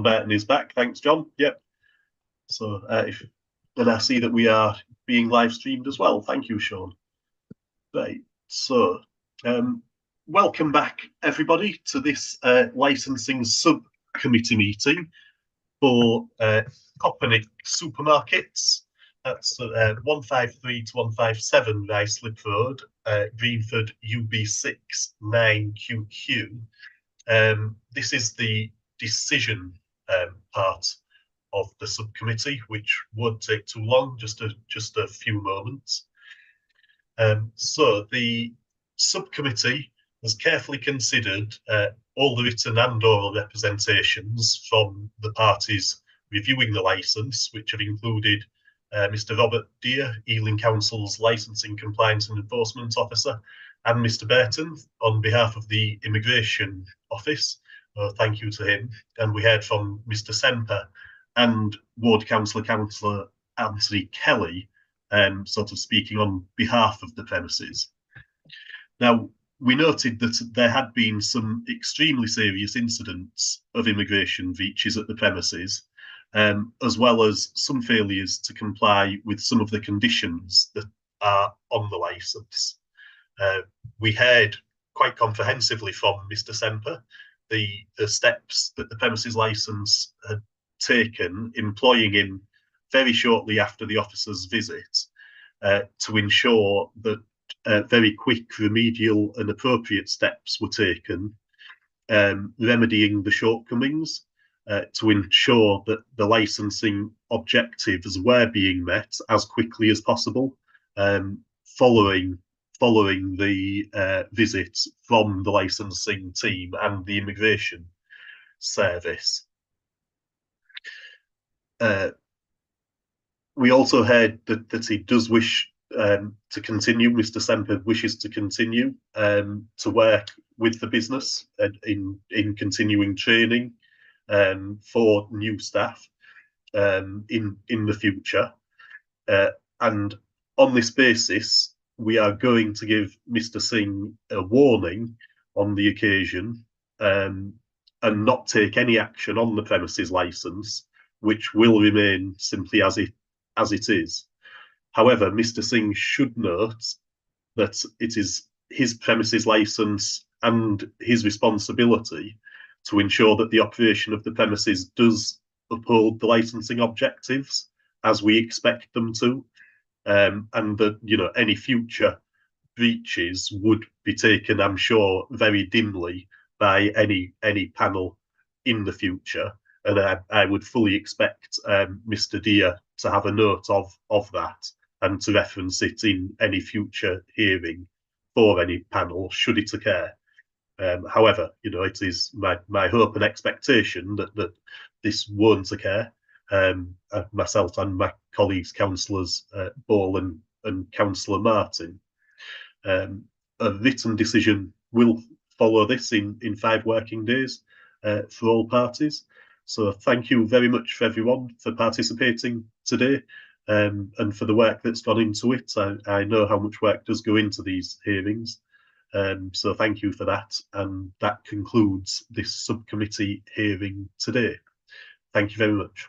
Burton is back. Thanks, John. Yep. So and I see that we are being live streamed as well. Thank you, Sean. Right. So welcome back, everybody, to this licensing subcommittee meeting for Kopernik Supermarkets. That's 153 to 157 Ruislip Road, Greenford, UB6 9QQ. This is the decision part of the subcommittee, which won't take too long, just a few moments. So the subcommittee has carefully considered all the written and oral representations from the parties reviewing the licence, which have included Mr. Robert Deere, Ealing Council's Licensing Compliance and Enforcement Officer, and Mr. Burton on behalf of the Immigration Office. Thank you to him. And we heard from Mr. Semper and Ward Councillor Anthony Kelly, sort of speaking on behalf of the premises. Now, we noted that there had been some extremely serious incidents of immigration breaches at the premises, as well as some failures to comply with some of the conditions that are on the licence. We heard quite comprehensively from Mr. Semper the steps that the premises licence had taken, employing him very shortly after the officer's visit to ensure that very quick remedial and appropriate steps were taken, remedying the shortcomings to ensure that the licensing objectives were being met as quickly as possible, following the visit from the licensing team and the immigration service. We also heard that he does wish to continue. Mr. Semper wishes to continue to work with the business in continuing training for new staff in the future. And on this basis, we are going to give Mr. Singh a warning on the occasion and not take any action on the premises licence, which will remain simply as it is. However, Mr. Singh should note that it is his premises licence and his responsibility to ensure that the operation of the premises does uphold the licensing objectives as we expect them to, and that any future breaches would be taken, I'm sure, very dimly by any panel in the future. And I would fully expect Mr. Deere to have a note of that and to reference it in any future hearing for any panel, should it occur. However, it is my hope and expectation that this won't occur. Myself and my colleagues, Councillors Ball and Councillor Martin. A written decision will follow this in 5 working days for all parties. So thank you very much for everyone for participating today and for the work that's gone into it. I know how much work does go into these hearings. So thank you for that. And that concludes this subcommittee hearing today. Thank you very much.